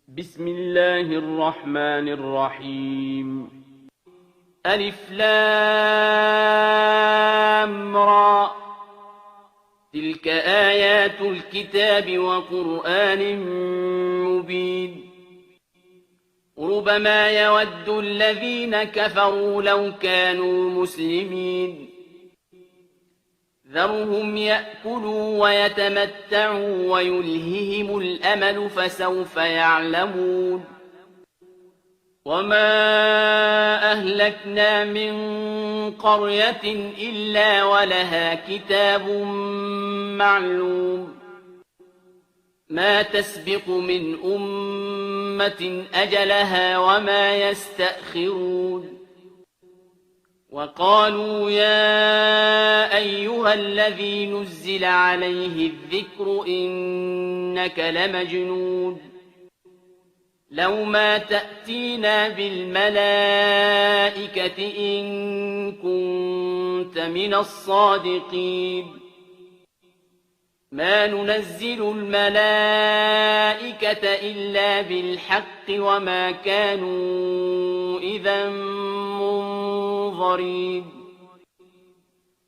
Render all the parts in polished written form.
بسم الله الرحمن الرحيم ألف لام را تلك آيات الكتاب وقرآن مبين ربما يود الذين كفروا لو كانوا مسلمين ذرهم يأكلوا ويتمتعوا ويلههم الأمل فسوف يعلمون وما أهلكنا من قرية إلا ولها كتاب معلوم ما تسبق من أمة أجلها وما يستأخرون وقالوا يا أيها الذي نزل عليه الذكر إنك لمجنون لو ما تأتينا بالملائكة إن كنت من الصادقين ما ننزل الملائكة إلا بالحق وما كانوا إذا منظرين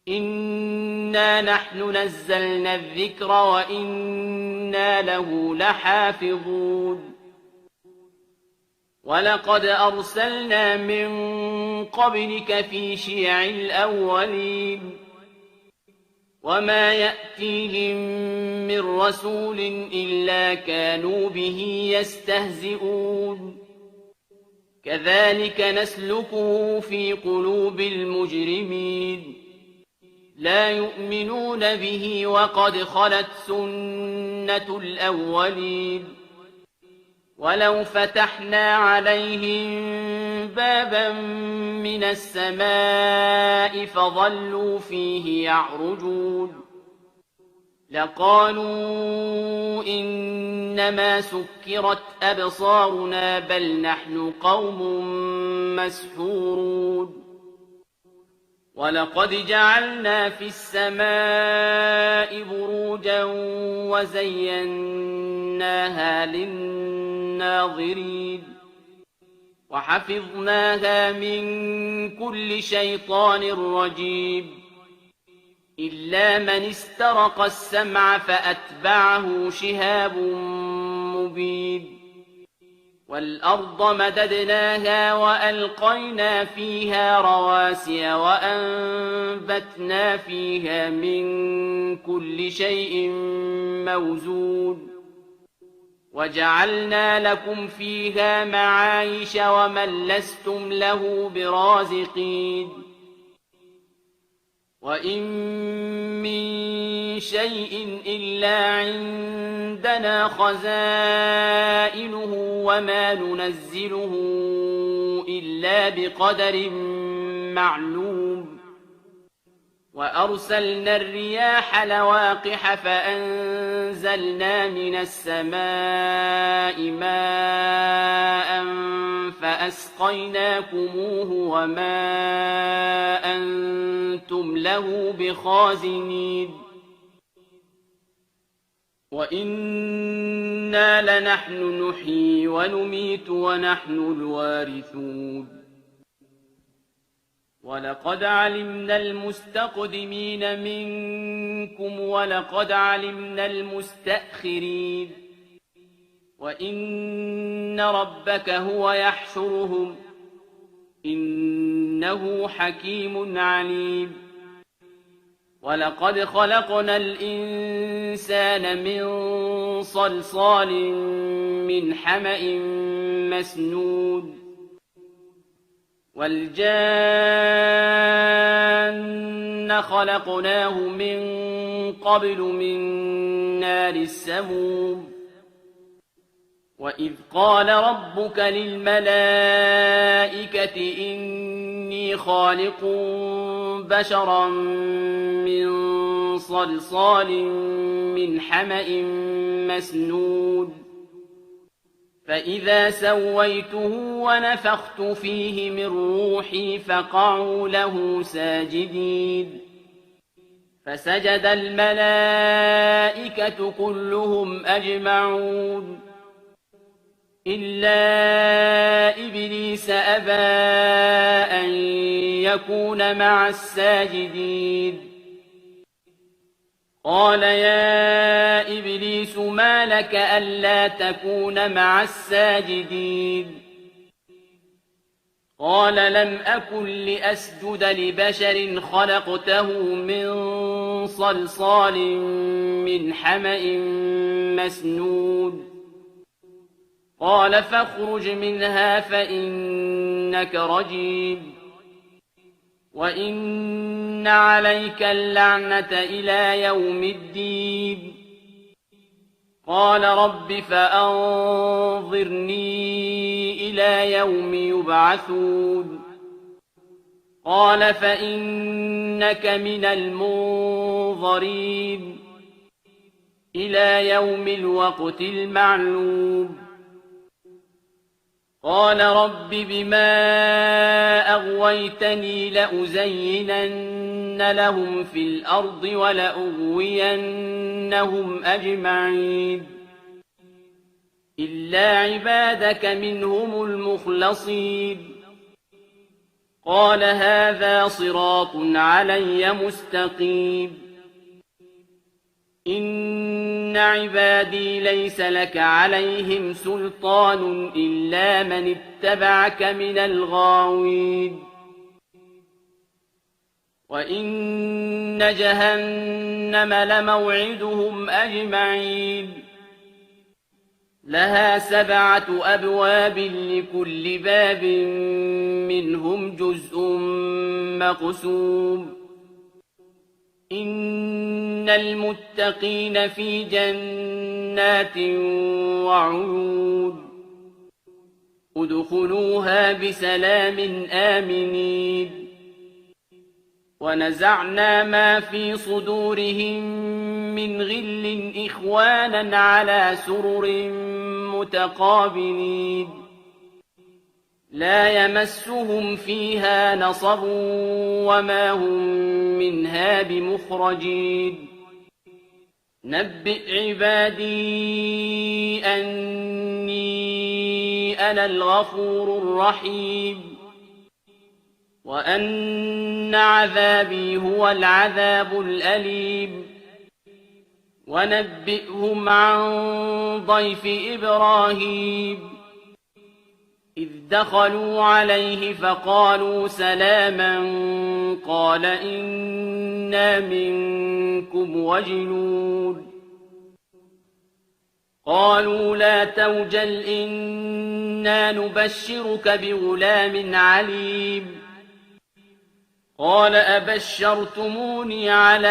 إنا نحن نزلنا الذكر وإنا له لحافظون ولقد أرسلنا من قبلك في شيع الأولين وما يأتيهم من رسول إلا كانوا به يستهزئون كذلك نسلكه في قلوب المجرمين لا يؤمنون به وقد خلت سنة الأولين ولو فتحنا عليهم بابا من السماء فظلوا فيه يعرجون لقالوا إنما سكرت أبصارنا بل نحن قوم مسحورون ولقد جعلنا في السماء بروجا وزيناها للناظرين وحفظناها من كل شيطان رجيم إلا من استرق السمع فأتبعه شهاب مبين والأرض مددناها وألقينا فيها رواسي وأنبتنا فيها من كل شيء موزون وجعلنا لكم فيها معايش ومن لستم له برازقين وإن من شيء إلا عندنا خزائنه وما ننزله إلا بقدر معلوم وأرسلنا الرياح لواقح فأنزلنا من السماء ماء فأسقيناكموه وما أنتم له بخازنين وإنا لنحن نحيي ونميت ونحن الوارثون ولقد علمنا المستقدمين منكم ولقد علمنا المستأخرين وإن ربك هو يحشرهم إنه حكيم عليم ولقد خلقنا الإنسان من صلصال من حمأ مسنون والجان خلقناه من قبل من نار السموم وإذ قال ربك للملائكة إني خالق بشرا من صلصال من حمأ مسنون فإذا سويته ونفخت فيه من روحي فقعوا له ساجدين فسجد الملائكة كلهم أجمعون إلا إبليس أبى أن يكون مع الساجدين قال يا إبليس ما لك ألا تكون مع الساجدين قال لم أكن لأسجد لبشر خلقته من صلصال من حمأ مسنود قال فاخرج منها فإنك رجيم وإن عليك اللعنة إلى يوم الدين قال رب فأنظرني إلى يوم يبعثون قال فإنك من المنظرين إلى يوم الوقت المعلوم قال رب بما أغويتني لأزينن لهم في الأرض ولأغوينهم أجمعين إلا عبادك منهم المخلصين قال هذا صراط علي مستقيم إن عبادي ليس لك عليهم سلطان إلا من اتبعك من الغاوين وإن جهنم لموعدهم أجمعين لها 7 أبواب لكل باب منهم جزء مقسوم إن المتقين في جنات وعيون ادخلوها بسلام آمنين ونزعنا ما في صدورهم من غل إخوانا على سرر متقابلين لا يمسهم فيها نصب وما هم منها بمخرجين نبئ عبادي أني أنا الغفور الرحيم وأن عذابي هو العذاب الأليم ونبئهم عن ضيف إبراهيم إذ دخلوا عليه فقالوا سلاما قال إنا منكم وجلون قالوا لا توجل إنا نبشرك بغلام عليم قال أبشرتموني على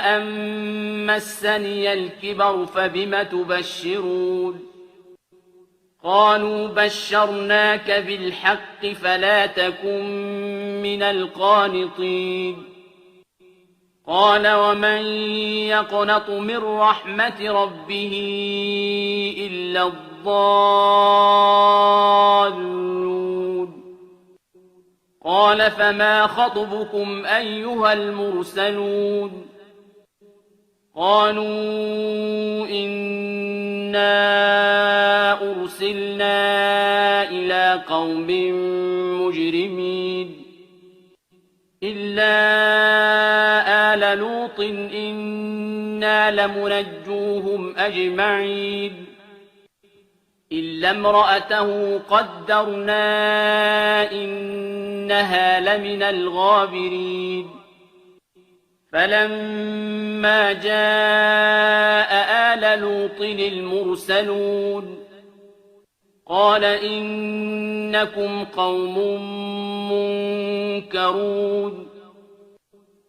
أن مسني الكبر فبم تبشرون قالوا بشرناك بالحق فلا تكن من القانطين قال ومن يقنط من رحمة ربه إلا الضالون قال فما خطبكم أيها المرسلون قالوا إنا أرسلنا إلى قوم مجرمين إلا آل لوط إنا لمنجوهم أجمعين إلا امرأته قدرنا إنها لمن الغابرين فلما جاء آل لوط المرسلون قال إنكم قوم منكرون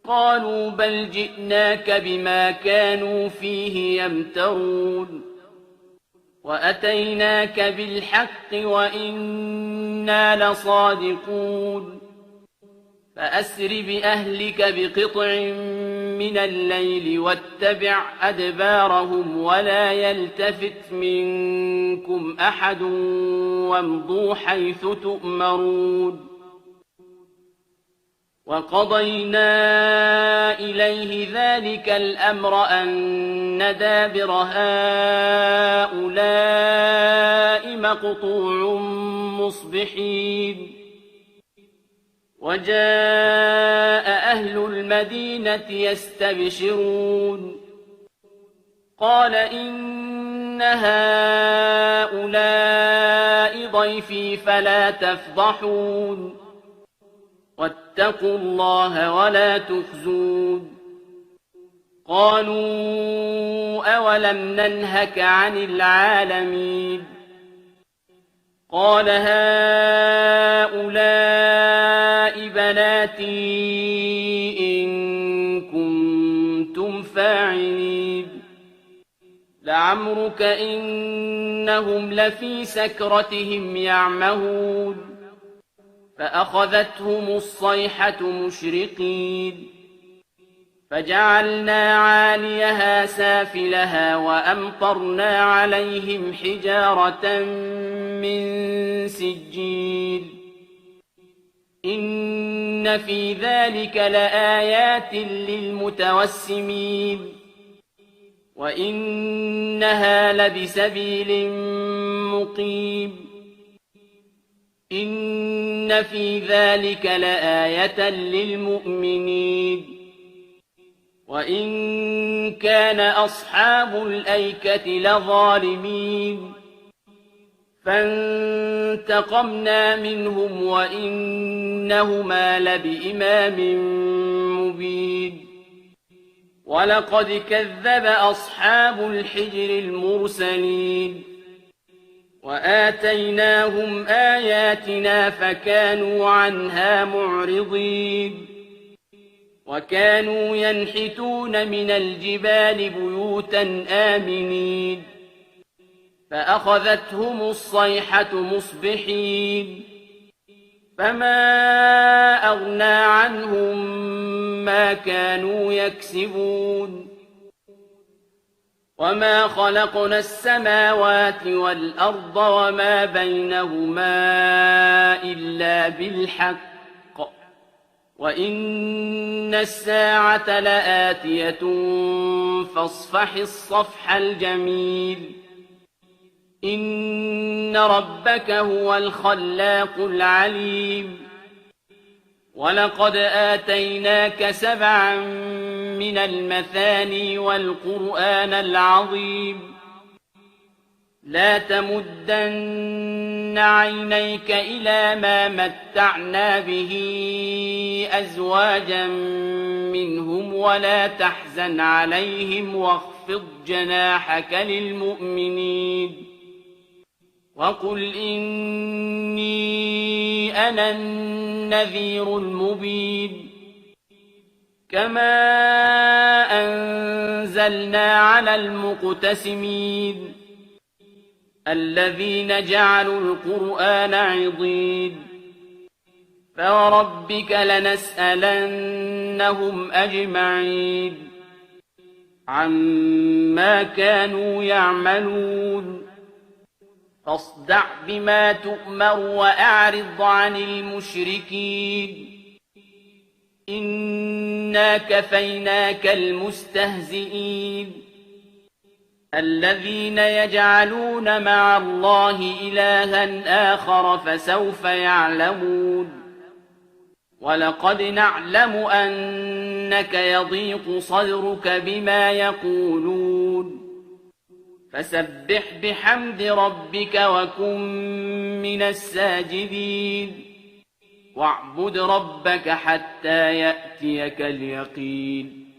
قالوا بل جئناك بما كانوا فيه يمترون وأتيناك بالحق وإنا لصادقون فأسر بأهلك بقطع من الليل واتبع أدبارهم ولا يلتفت منكم أحد وامضوا حيث تؤمرون وقضينا إليه ذلك الأمر أن دابر هؤلاء مقطوع مصبحين وجاء أهل المدينة يستبشرون قال إن هؤلاء ضيفي فلا تفضحون واتقوا الله ولا تخزون قالوا أولم ننهك عن العالمين قال هؤلاء بناتي إن كنتم فاعلين لعمرك إنهم لفي سكرتهم يعمهون فأخذتهم الصيحة مشرقين فجعلنا عاليها سافلها وأمطرنا عليهم حجارة من سجيل إن في ذلك لآيات للمتوسمين وإنها لبسبيل مقيم إن في ذلك لآية للمؤمنين وإن كان أصحاب الأيكة لظالمين فانتقمنا منهم وإنهما لبإمام مبين ولقد كذب أصحاب الحجر المرسلين وآتيناهم آياتنا فكانوا عنها معرضين وكانوا ينحتون من الجبال بيوتا آمنين فأخذتهم الصيحة مصبحين فما أغنى عنهم ما كانوا يكسبون وما خلقنا السماوات والأرض وما بينهما إلا بالحق وإن الساعة لآتية فاصفح الصفح الجميل إن ربك هو الخلاق العليم ولقد آتيناك 7 من المثاني والقرآن العظيم لا تمدن عينيك إلى ما متعنا به أزواجا منهم ولا تحزن عليهم واخفض جناحك للمؤمنين وقل إني أنا النذير المبين كما أنزلنا على المقتسمين الذين جعلوا القرآن عضين فوربك لنسألنهم أجمعين عما كانوا يعملون فاصدع بما تؤمر وأعرض عن المشركين إنا كفيناك المستهزئين الذين يجعلون مع الله إلها آخر فسوف يعلمون ولقد نعلم أنك يضيق صدرك بما يقولون فسبح بحمد ربك وكن من الساجدين واعبد ربك حتى يأتيك اليقين